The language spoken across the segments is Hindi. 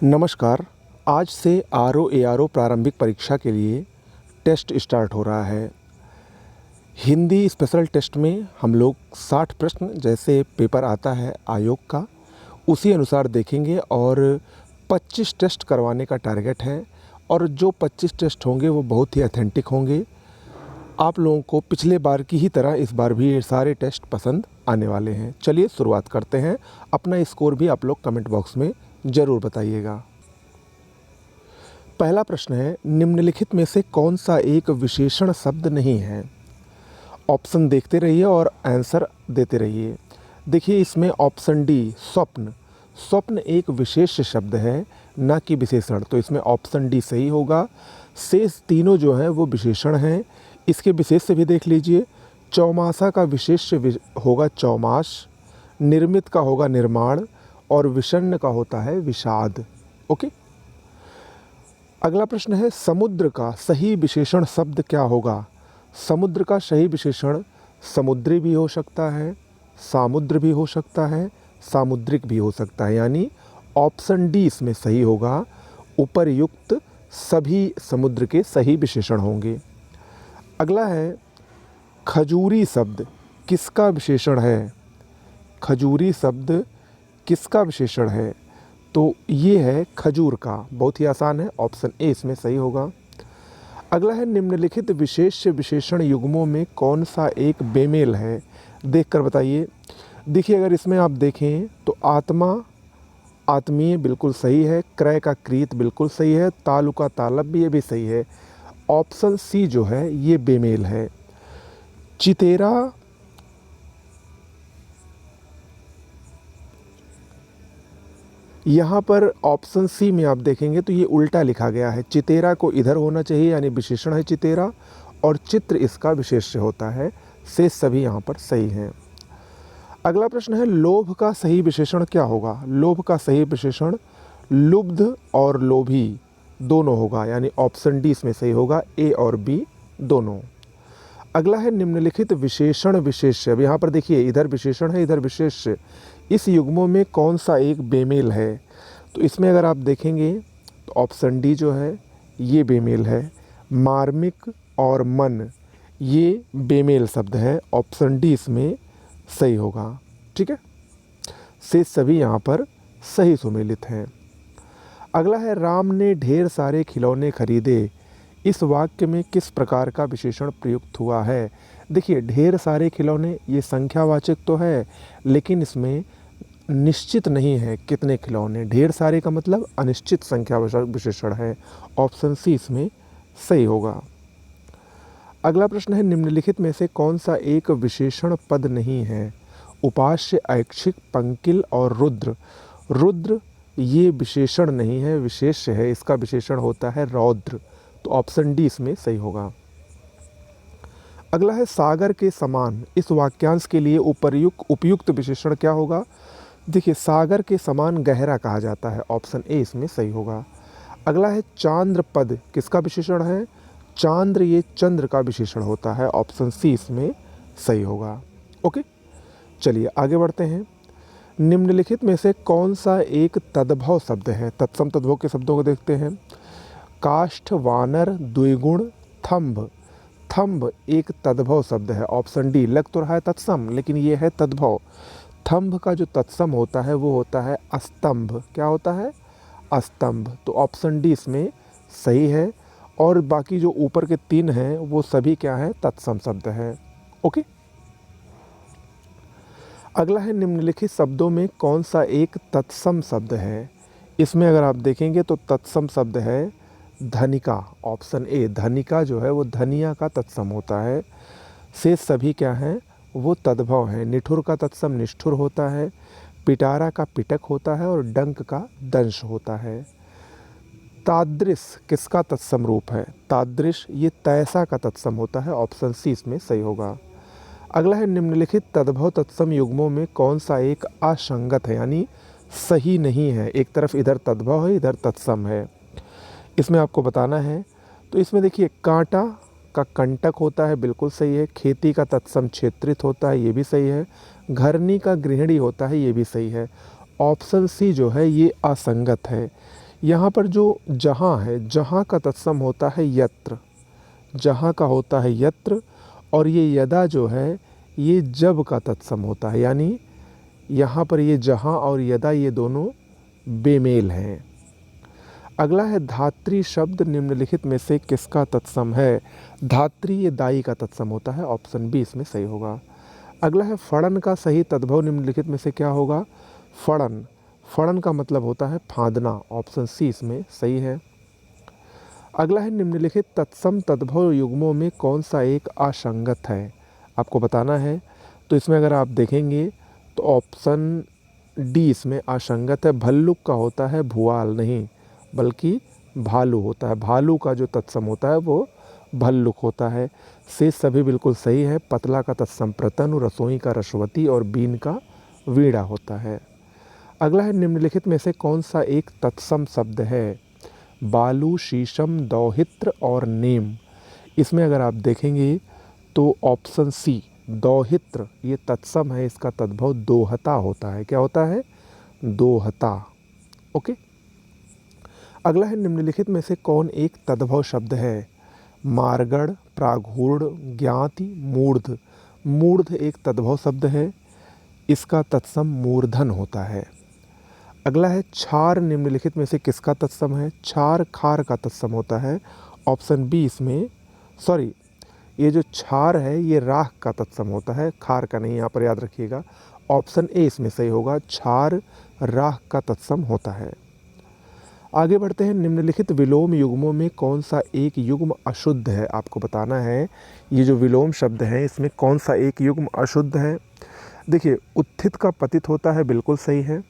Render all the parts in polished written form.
नमस्कार। आज से आर.ओ. प्रारंभिक परीक्षा के लिए टेस्ट स्टार्ट हो रहा है। हिंदी स्पेशल टेस्ट में हम लोग 60 प्रश्न जैसे पेपर आता है आयोग का, उसी अनुसार देखेंगे और 25 टेस्ट करवाने का टारगेट है और जो 25 टेस्ट होंगे वो बहुत ही ऑथेंटिक होंगे। आप लोगों को पिछले बार की ही तरह इस बार भी ये सारे टेस्ट पसंद आने वाले हैं। चलिए शुरुआत करते हैं। अपना स्कोर भी आप लोग कमेंट बॉक्स में ज़रूर बताइएगा। पहला प्रश्न है, निम्नलिखित में से कौन सा एक विशेषण शब्द नहीं है? ऑप्शन देखते रहिए और आंसर देते रहिए। देखिए इसमें ऑप्शन डी स्वप्न, स्वप्न एक विशेष शब्द है ना कि विशेषण, तो इसमें ऑप्शन डी सही होगा। शेष तीनों जो हैं वो विशेषण हैं। इसके विशेष से भी देख लीजिए। चौमासा का विशेष होगा चौमास, निर्मित का होगा निर्माण और विषण्ण का होता है विषाद। ओके, अगला प्रश्न है, समुद्र का सही विशेषण शब्द क्या होगा? समुद्र का सही विशेषण समुद्री भी हो सकता है, सामुद्र भी हो सकता है, सामुद्रिक भी हो सकता है, यानी ऑप्शन डी इसमें सही होगा। उपर्युक्त सभी समुद्र के सही विशेषण होंगे। अगला है, खजूरी शब्द किसका विशेषण है? खजूरी शब्द किसका विशेषण है? तो ये है खजूर का। बहुत ही आसान है, ऑप्शन ए इसमें सही होगा। अगला है, निम्नलिखित विशेष विशेषण युग्मों में कौन सा एक बेमेल है? देखकर बताइए। देखिए अगर इसमें आप देखें तो आत्मा आत्मीय बिल्कुल सही है, क्रय का क्रीत बिल्कुल सही है, तालु का तालब भी ये भी सही है। ऑप्शन सी जो है ये बेमेल है। चितेरा यहाँ पर ऑप्शन सी में आप देखेंगे तो ये उल्टा लिखा गया है। चितेरा को इधर होना चाहिए, यानी विशेषण है चितेरा, और चित्र इसका विशेष्य होता है। से सभी यहाँ पर सही हैं। अगला प्रश्न है, लोभ का सही विशेषण क्या होगा? लोभ का सही विशेषण लुब्ध और लोभी दोनों होगा, यानी ऑप्शन डी इसमें सही होगा, ए और बी दोनों। अगला है, निम्नलिखित विशेषण विशेष्य। अब यहाँ पर देखिए इधर विशेषण है इधर विशेष्य, इस युग्मों में कौन सा एक बेमेल है? तो इसमें अगर आप देखेंगे तो ऑप्शन डी जो है ये बेमेल है। मार्मिक और मन ये बेमेल शब्द है, ऑप्शन डी इसमें सही होगा। ठीक है, से सभी यहाँ पर सही सुमेलित हैं। अगला है, राम ने ढेर सारे खिलौने खरीदे, इस वाक्य में किस प्रकार का विशेषण प्रयुक्त हुआ है? देखिए ढेर सारे खिलौने ये संख्यावाचक तो है, लेकिन इसमें निश्चित नहीं है कितने खिलौने। ढेर सारे का मतलब अनिश्चित संख्यावाचक विशेषण है, ऑप्शन सी इसमें सही होगा। अगला प्रश्न है, निम्नलिखित में से कौन सा एक विशेषण पद नहीं है? उपास्य, ऐच्छिक, पंकिल और रुद्र। रुद्र ये विशेषण नहीं है, विशेष्य है, इसका विशेषण होता है रौद्र, तो ऑप्शन डी इसमें सही होगा। अगला है, सागर के समान, इस वाक्यांश के लिए उपयुक्त विशेषण क्या होगा? देखिए सागर के समान गहरा कहा जाता है, ऑप्शन ए इसमें सही होगा। अगला है, चांद्र पद किसका विशेषण है? चांद्र ये चंद्र का विशेषण होता है, ऑप्शन सी इसमें सही होगा। ओके, चलिए आगे बढ़ते हैं। निम्नलिखित में से कौन सा एक तद्भव शब्द है? तत्सम तद्भव के शब्दों को देखते हैं। काष्ठ, वानर, द्विगुण, थंब। थंब एक तद्भव शब्द है, ऑप्शन डी। लग तो रहा है तत्सम, लेकिन ये है तद्भव। थंब का जो तत्सम होता है वो होता है अस्तंभ। क्या होता है? अस्तंभ, तो ऑप्शन डी इसमें सही है। और बाकी जो ऊपर के तीन हैं वो सभी क्या है? तत्सम शब्द है। ओके, अगला है, निम्नलिखित शब्दों में कौन सा एक तत्सम शब्द है? इसमें अगर आप देखेंगे तो तत्सम शब्द है धनिका, ऑप्शन ए। धनिका जो है वो धनिया का तत्सम होता है। शेष सभी क्या हैं? वो तद्भव हैं। निठुर का तत्सम निष्ठुर होता है, पिटारा का पिटक होता है और डंक का दंश होता है। तादृश किसका तत्सम रूप है? तादृश ये तैसा का तत्सम होता है, ऑप्शन सी इसमें सही होगा। अगला है, निम्नलिखित तद्भव तत्सम युग्मों में कौन सा एक असंगत है, यानी सही नहीं है? एक तरफ इधर तद्भव है इधर तत्सम है, इसमें आपको बताना है। तो इसमें देखिए कांटा का कंटक होता है, बिल्कुल सही है। खेती का तत्सम क्षेत्रित होता है, ये भी सही है। घरनी का गृहिणी होता है, ये भी सही है। ऑप्शन सी जो है ये असंगत है। यहाँ पर जो जहाँ है, जहाँ का तत्सम होता है यत्र, जहाँ का होता है यत्र, और ये यदा जो है ये जब का तत्सम होता है, यानी यहाँ पर ये जहाँ और यदा ये दोनों बेमेल हैं। अगला है धात्री शब्द निम्नलिखित में से किसका तत्सम है? धात्री ये दाई का तत्सम होता है, ऑप्शन बी इसमें सही होगा। अगला है फड़न का सही तद्भव निम्नलिखित में से क्या होगा? फड़न, फड़न का मतलब होता है फांदना, ऑप्शन सी इसमें सही है। अगला है निम्नलिखित तत्सम तद्भव युग्मों में कौन सा एक असंगत है? आपको बताना है। तो इसमें अगर आप देखेंगे तो ऑप्शन डी इसमें असंगत है। भल्लुक का होता है भुआल नहीं बल्कि भालू होता है। भालू का जो तत्सम होता है वो भल्लुक होता है। से सभी बिल्कुल सही है। पतला का तत्सम प्रतनु, रसोई का रसवती और बीन का वीणा होता है। अगला है निम्नलिखित में से कौन सा एक तत्सम शब्द है? बालू, शीशम, दौहित्र और नेम। इसमें अगर आप देखेंगे तो ऑप्शन सी दौहित्र ये तत्सम है, इसका तद्भव दोहता होता है। क्या होता है? दोहता। ओके। अगला है निम्नलिखित में से कौन एक तद्भव शब्द है? मारगढ़, प्रागूढ़, ज्ञाति, मूर्ध। मूर्ध एक तद्भव शब्द है, इसका तत्सम मूर्धन होता है। अगला है छार निम्नलिखित में से किसका तत्सम है? छार खार का तत्सम होता है, ऑप्शन बी इसमें सॉरी ये जो छार है ये राख का तत्सम होता है, खार का नहीं, यहाँ पर याद रखिएगा। ऑप्शन ए इसमें सही होगा, छार राख का तत्सम होता है। आगे बढ़ते हैं। निम्नलिखित विलोम युग्मों में कौन सा एक युग्म अशुद्ध है? आपको बताना है ये जो विलोम शब्द है इसमें कौन सा एक युग्म अशुद्ध है। देखिए, उत्थित का पतित होता है, बिल्कुल सही है।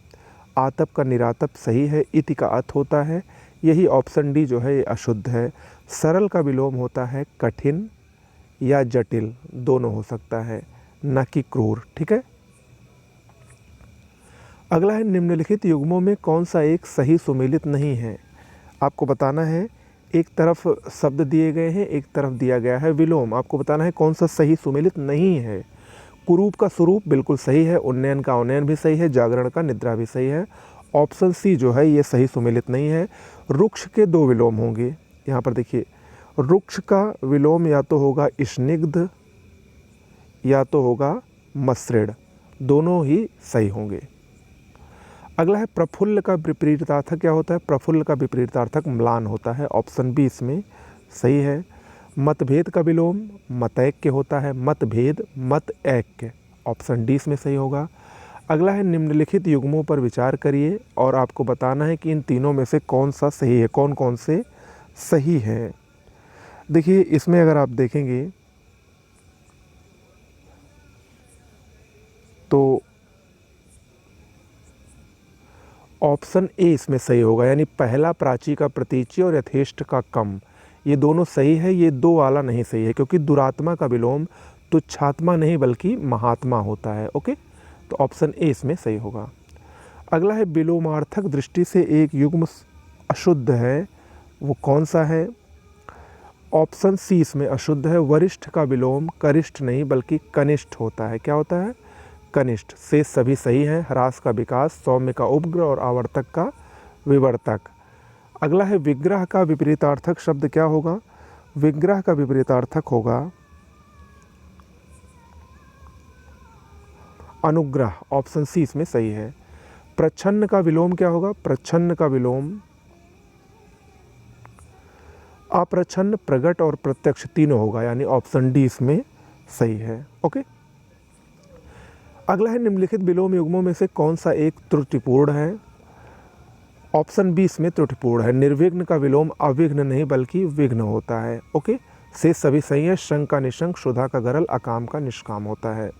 आतप का निरातप सही है। इति का अत होता है, यही ऑप्शन डी जो है ये अशुद्ध है। सरल का विलोम होता है कठिन या जटिल, दोनों हो सकता है, न कि क्रूर। ठीक है। अगला है निम्नलिखित युग्मों में कौन सा एक सही सुमेलित नहीं है? आपको बताना है। एक तरफ शब्द दिए गए हैं, एक तरफ दिया गया है विलोम। आपको बताना है कौन सा सही सुमेलित नहीं है। कुरूप का स्वरूप बिल्कुल सही है, उन्नयन का उन्नयन भी सही है, जागरण का निद्रा भी सही है। ऑप्शन सी जो है ये सही सुमेलित नहीं है। रुक्ष के दो विलोम होंगे। यहाँ पर देखिए, रुक्ष का विलोम या तो होगा स्निग्ध या तो होगा मसृण, दोनों ही सही होंगे। अगला है प्रफुल्ल का विपरीतार्थक क्या होता है? प्रफुल्ल का विपरीतार्थक म्लान होता है, ऑप्शन बी इसमें सही है। मतभेद का विलोम मतैक्य होता है, मतभेद मतऐक्य, ऑप्शन डी इसमें सही होगा। अगला है निम्नलिखित युग्मों पर विचार करिए और आपको बताना है कि इन तीनों में से कौन सा सही है, कौन कौन से सही है। देखिए, इसमें अगर आप देखेंगे तो ऑप्शन ए इसमें सही होगा, यानी पहला प्राची का प्रतीची और यथेष्ट का कम, ये दोनों सही है। ये दो वाला नहीं सही है, क्योंकि दुरात्मा का विलोम तुच्छात्मा नहीं बल्कि महात्मा होता है। ओके, तो ऑप्शन ए इसमें सही होगा। अगला है विलोमार्थक दृष्टि से एक युग्म अशुद्ध है, वो कौन सा है? ऑप्शन सी इसमें अशुद्ध है। वरिष्ठ का विलोम करिष्ठ नहीं बल्कि कनिष्ठ होता है। क्या होता है? कनिष्ठ। से सभी सही हैं। ह्रास का विकास, सौम्य का उपग्रह और आवर्तक का विवर्तक। अगला है विग्रह का विपरीतार्थक शब्द क्या होगा? विग्रह का विपरीतार्थक होगा अनुग्रह, ऑप्शन सी इसमें सही है। प्रच्छन्न का विलोम क्या होगा? प्रच्छन्न का विलोम अप्रच्छन्न, प्रगट और प्रत्यक्ष तीनों होगा, यानी ऑप्शन डी इसमें सही है। ओके। अगला है निम्नलिखित विलोम युग्मों में से कौन सा एक त्रुटिपूर्ण है? ऑप्शन बी इसमें त्रुटिपूर्ण है। निर्विघ्न का विलोम अविघ्न नहीं बल्कि विघ्न होता है। ओके, से सभी सही है। शंक का निशंक, शुदा का गरल, अकाम का निष्काम होता है।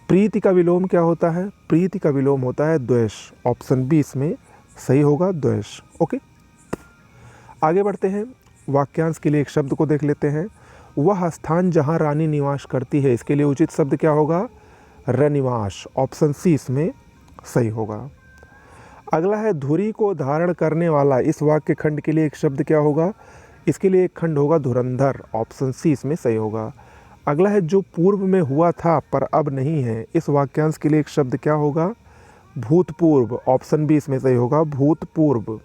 प्रीति का विलोम क्या होता है? प्रीति का विलोम होता है द्वेष, ऑप्शन बी इसमें सही होगा, द्वेष। ओके, आगे बढ़ते हैं। वाक्यांश के लिए एक शब्द को देख लेते हैं। वह स्थान जहाँ रानी निवास करती है, इसके लिए उचित शब्द क्या होगा? रनिवास, ऑप्शन सी इसमें सही होगा। अगला है धुरी को धारण करने वाला, इस वाक्य खंड के लिए एक शब्द क्या होगा? इसके लिए एक खंड होगा धुरंधर, ऑप्शन सी इसमें सही होगा। अगला है जो पूर्व में हुआ था पर अब नहीं है, इस वाक्यांश के लिए एक शब्द क्या होगा? भूतपूर्व, ऑप्शन बी इसमें सही होगा, भूतपूर्व।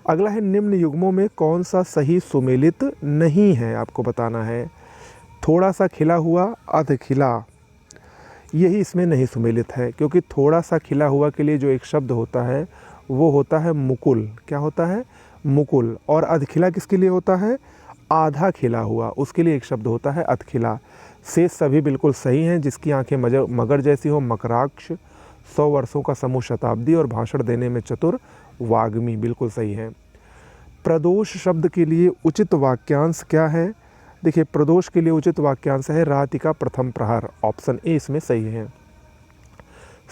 अगला है निम्न युग्मों में कौन सा सही सुमेलित नहीं है, आपको बताना है। थोड़ा सा खिला हुआ, अध खिला, यही इसमें नहीं सुमेलित है, क्योंकि थोड़ा सा खिला हुआ के लिए जो एक शब्द होता है वो होता है मुकुल। क्या होता है? मुकुल। और अधखिला किसके लिए होता है? आधा खिला हुआ, उसके लिए एक शब्द होता है अधखिला। शेष सभी बिल्कुल सही हैं। जिसकी आंखें मगर जैसी हो, मकराक्ष, 100 वर्षों का समूह शताब्दी, और भाषण देने में चतुर, वाग्मी, बिल्कुल सही है। प्रदोष शब्द के लिए उचित वाक्यांश क्या है? देखिए, प्रदोष के लिए उचित वाक्यांश है रातिका प्रथम प्रहर, ऑप्शन ए इसमें सही है।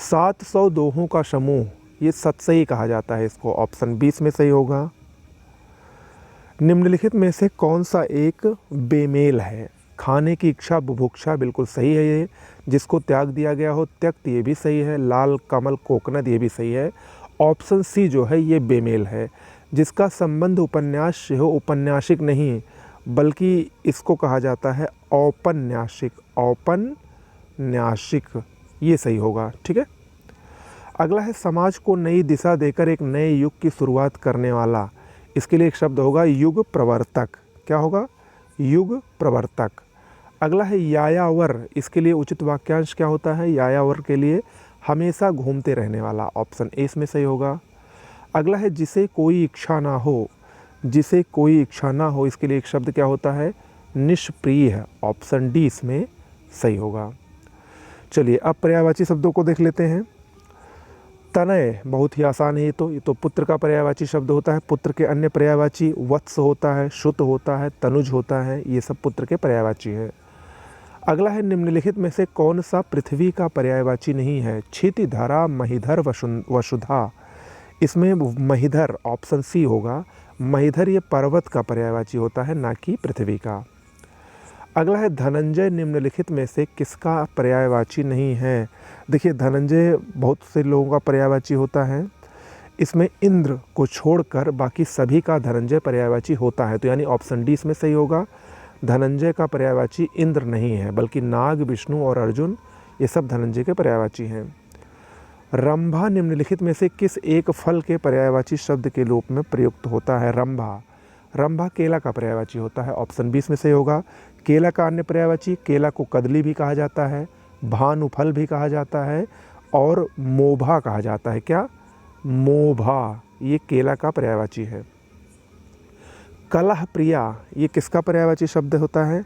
700 दोहों का समूह, ये सतसई कहा जाता है इसको, ऑप्शन 20 में सही होगा। निम्नलिखित में से कौन सा एक बेमेल है? खाने की इच्छा, बुभुक्षा, बिल्कुल सही है ये। जिसको त्याग दिया गया हो, त्यक्त, ये भी सही है। लाल कमल, कोकनद, ये भी सही है। ऑप्शन सी जो है ये बेमेल है। जिसका संबंध उपन्यास से हो, उपन्यासिक नहीं बल्कि इसको कहा जाता है औपन्यासिक, औपन्यासिक, ये सही होगा। ठीक है। अगला है समाज को नई दिशा देकर एक नए युग की शुरुआत करने वाला, इसके लिए एक शब्द होगा युग प्रवर्तक। क्या होगा? युग प्रवर्तक। अगला है यायावर, इसके लिए उचित वाक्यांश क्या होता है? यायावर के लिए हमेशा घूमते रहने वाला, ऑप्शन ए इसमें सही होगा। अगला है जिसे कोई इच्छा ना हो, जिसे कोई इच्छा ना हो, इसके लिए एक शब्द क्या होता है? निष्प्रिय है, ऑप्शन डी इसमें सही होगा। चलिए अब पर्यायवाची शब्दों को देख लेते हैं। तनय बहुत ही आसान है, ये तो पुत्र का पर्यायवाची शब्द होता है। पुत्र के अन्य पर्यायवाची वत्स होता है, श्रुत होता है, तनुज होता है, ये सब पुत्र के पर्यायवाची है। अगला है निम्नलिखित में से कौन सा पृथ्वी का पर्यायवाची नहीं है? क्षिति, धरा, महीधर, वसुधा, इसमें महीधर ऑप्शन सी होगा। महीधर ये पर्वत का पर्यायवाची होता है, ना कि पृथ्वी का। अगला है धनंजय निम्नलिखित में से किसका पर्यायवाची नहीं है? देखिए, धनंजय बहुत से लोगों का पर्यायवाची होता है। इसमें इंद्र को छोड़कर बाकी सभी का धनंजय पर्यायवाची होता है, तो यानी ऑप्शन डी इसमें सही होगा। धनंजय का पर्यायवाची इंद्र नहीं है, बल्कि नाग, विष्णु और अर्जुन, ये सब धनंजय के पर्यायवाची हैं। रंभा निम्नलिखित में से किस एक फल के पर्यायवाची शब्द के रूप में प्रयुक्त होता है? रंभा, रंभा केला का पर्यायवाची होता है, ऑप्शन 20 में सही होगा। केला का अन्य पर्यायवाची, केला को कदली भी कहा जाता है, भानुफल भी कहा जाता है, और मोभा कहा जाता है। क्या? मोभा, ये केला का पर्यायवाची है। कलह प्रिया, ये किसका पर्यायवाची शब्द होता है?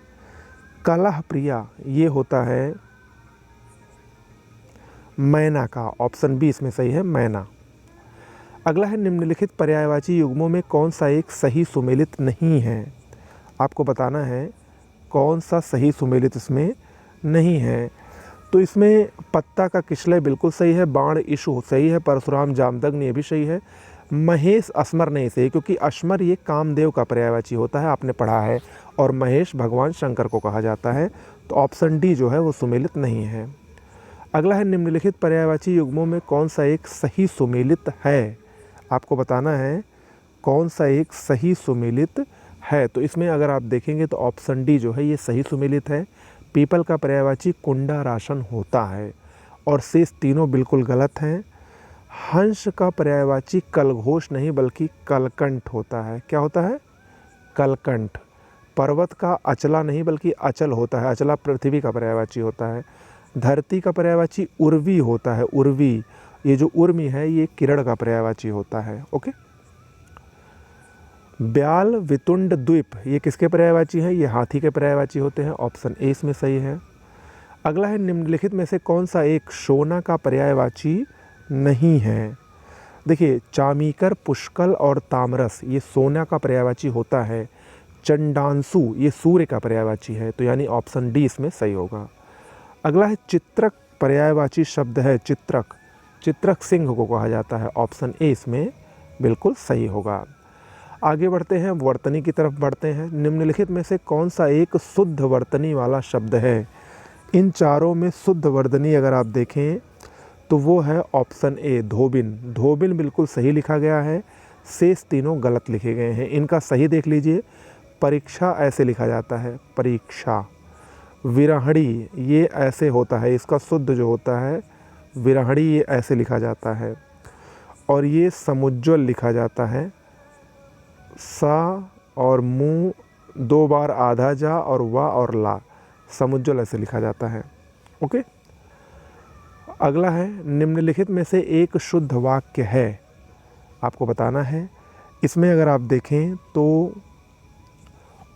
कलह प्रिया ये होता है मैना का, ऑप्शन 20 में सही है, मैना। अगला है निम्नलिखित पर्यायवाची युग्मों में कौन सा एक सही सुमेलित नहीं है? आपको बताना है कौन सा सही सुमेलित इसमें नहीं है। तो इसमें पत्ता का किशलय बिल्कुल सही है, बाण इशु सही है, परशुराम जामदग्नि ये भी सही है, महेश अस्मर नहीं सही, क्योंकि अस्मर ये कामदेव का पर्यायवाची होता है, आपने पढ़ा है, और महेश भगवान शंकर को कहा जाता है, तो ऑप्शन डी जो है वो सुमेलित नहीं है। अगला है निम्नलिखित पर्यायवाची युग्मों में कौन सा एक सही सुमेलित है? आपको बताना है कौन सा एक सही सुमेलित है। तो इसमें अगर आप देखेंगे तो ऑप्शन डी जो है ये सही सुमेलित है। पीपल का पर्यायवाची कुंडा राशन होता है, और शेष तीनों बिल्कुल गलत हैं। हंस का पर्यायवाची कलघोष नहीं बल्कि कलकंठ होता है। क्या होता है? कलकंठ। पर्वत का अचला नहीं बल्कि अचल होता है, अचला पृथ्वी का पर्यायवाची होता है। धरती का पर्यायवाची उर्वी होता है, उर्वी, ये जो उर्मी है ये किरण का पर्यायवाची होता है। ओके। ब्याल, वितुंड, द्वीप ये किसके पर्यायवाची हैं? ये हाथी के पर्यायवाची होते हैं, ऑप्शन ए इसमें सही है। अगला है निम्नलिखित में से कौन सा एक शोना का पर्यायवाची नहीं है? देखिए, चामीकर, पुष्कल और तामरस ये सोना का पर्यायवाची होता है। चंडांशु ये सूर्य का पर्यायवाची है, तो यानी ऑप्शन डी इसमें सही होगा। अगला है चित्रक पर्यायवाची शब्द है, चित्रक, चित्रक सिंह को कहा जाता है, ऑप्शन ए इसमें बिल्कुल सही होगा। आगे बढ़ते हैं, वर्तनी की तरफ बढ़ते हैं। निम्नलिखित में से कौन सा एक शुद्ध वर्तनी वाला शब्द है? इन चारों में शुद्ध वर्तनी अगर आप देखें तो वो है ऑप्शन ए, धोबिन। धोबिन बिल्कुल सही लिखा गया है, शेष तीनों गलत लिखे गए हैं। इनका सही देख लीजिए, परीक्षा ऐसे लिखा जाता है, परीक्षा। विरहणी ये ऐसे होता है, इसका शुद्ध जो होता है विरहणी ये ऐसे लिखा जाता है, और ये समुज्ज्वल लिखा जाता है, सा और मु 2 बार आधा जा और वा और ला, समुज्ज्वल ऐसे लिखा जाता है। ओके। अगला है निम्नलिखित में से एक शुद्ध वाक्य है, आपको बताना है। इसमें अगर आप देखें तो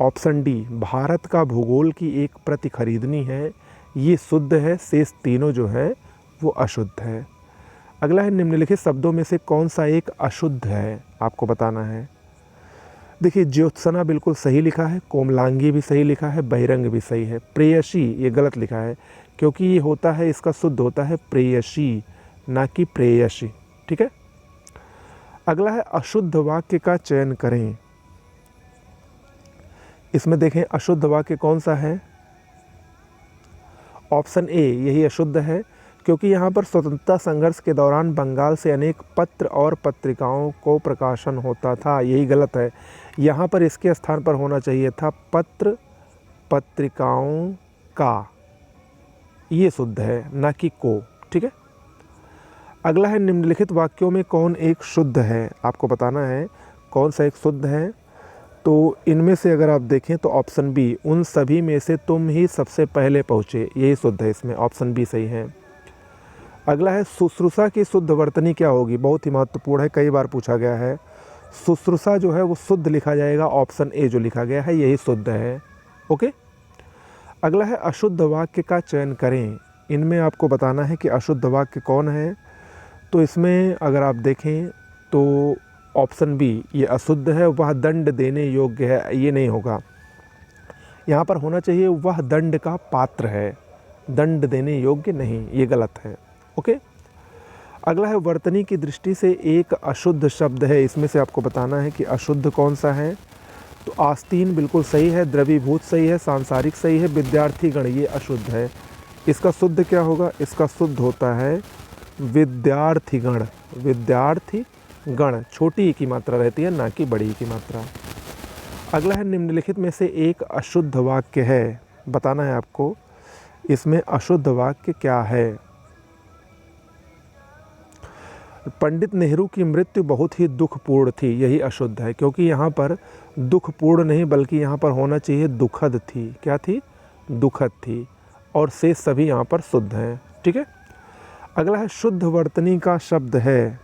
ऑप्शन डी, भारत का भूगोल की एक प्रति खरीदनी है, ये शुद्ध है, शेष तीनों जो है वो अशुद्ध है। अगला है निम्नलिखित शब्दों में से कौन सा एक अशुद्ध है, आपको बताना है। देखिए ज्योत्सना बिल्कुल सही लिखा है, कोमलांगी भी सही लिखा है, बहिरंग भी सही है। प्रेयसी ये गलत लिखा है, क्योंकि ये होता है, इसका शुद्ध होता है प्रेयसी, ना कि प्रेयसी। ठीक है। अगला है अशुद्ध वाक्य का चयन करें। इसमें देखें अशुद्ध वाक्य कौन सा है। ऑप्शन ए यही अशुद्ध है, क्योंकि यहाँ पर स्वतंत्रता संघर्ष के दौरान बंगाल से अनेक पत्र और पत्रिकाओं को प्रकाशन होता था, यही गलत है। यहाँ पर इसके स्थान पर होना चाहिए था पत्र पत्रिकाओं का, ये शुद्ध है, ना कि को। ठीक है। अगला है निम्नलिखित वाक्यों में कौन एक शुद्ध है, आपको बताना है कौन सा एक शुद्ध है। तो इनमें से अगर आप देखें तो ऑप्शन बी, उन सभी में से तुम ही सबसे पहले पहुँचे, यही शुद्ध है, इसमें ऑप्शन बी सही है। अगला है शुश्रूषा की शुद्ध वर्तनी क्या होगी, बहुत ही महत्वपूर्ण है, कई बार पूछा गया है। शुश्रूषा जो है वो शुद्ध लिखा जाएगा, ऑप्शन ए जो लिखा गया है यही शुद्ध है। ओके। अगला है अशुद्ध वाक्य का चयन करें। इनमें आपको बताना है कि अशुद्ध वाक्य कौन है। तो इसमें अगर आप देखें तो ऑप्शन बी ये अशुद्ध है, वह दंड देने योग्य है, ये नहीं होगा। यहाँ पर होना चाहिए वह दंड का पात्र है, दंड देने योग्य नहीं, ये गलत है। ओके। अगला है वर्तनी की दृष्टि से एक अशुद्ध शब्द है, इसमें से आपको बताना है कि अशुद्ध कौन सा है। तो आस्तीन बिल्कुल सही है, द्रवीभूत सही है, सांसारिक सही है, विद्यार्थीगण ये अशुद्ध है। इसका शुद्ध क्या होगा, इसका शुद्ध होता है विद्यार्थीगण। विद्यार्थीगण, छोटी ई की मात्रा रहती है, ना कि बड़ी ई की मात्रा। अगला है निम्नलिखित में से एक अशुद्ध वाक्य है, बताना है आपको इसमें अशुद्ध वाक्य क्या है। पंडित नेहरू की मृत्यु बहुत ही दुखपूर्ण थी, यही अशुद्ध है, क्योंकि यहाँ पर दुखपूर्ण नहीं बल्कि यहाँ पर होना चाहिए दुखद थी। क्या थी, दुखद थी, और शेष सभी यहाँ पर शुद्ध हैं। ठीक है। अगला है शुद्ध वर्तनी का शब्द है।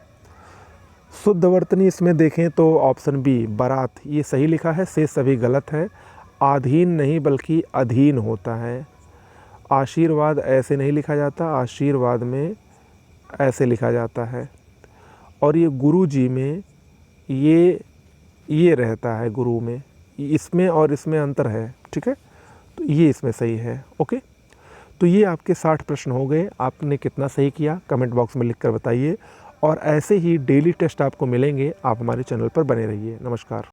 शुद्ध वर्तनी इसमें देखें तो ऑप्शन बी बारात, ये सही लिखा है, शेष सभी गलत है। आधीन नहीं बल्कि अधीन होता है। आशीर्वाद ऐसे नहीं लिखा जाता, आशीर्वाद में ऐसे लिखा जाता है। और ये गुरु जी में ये रहता है, गुरु में, इसमें और इसमें अंतर है। ठीक है। तो ये इसमें सही है। ओके। तो ये आपके 60 प्रश्न हो गए। आपने कितना सही किया कमेंट बॉक्स में लिखकर बताइए, और ऐसे ही डेली टेस्ट आपको मिलेंगे। आप हमारे चैनल पर बने रहिए। नमस्कार।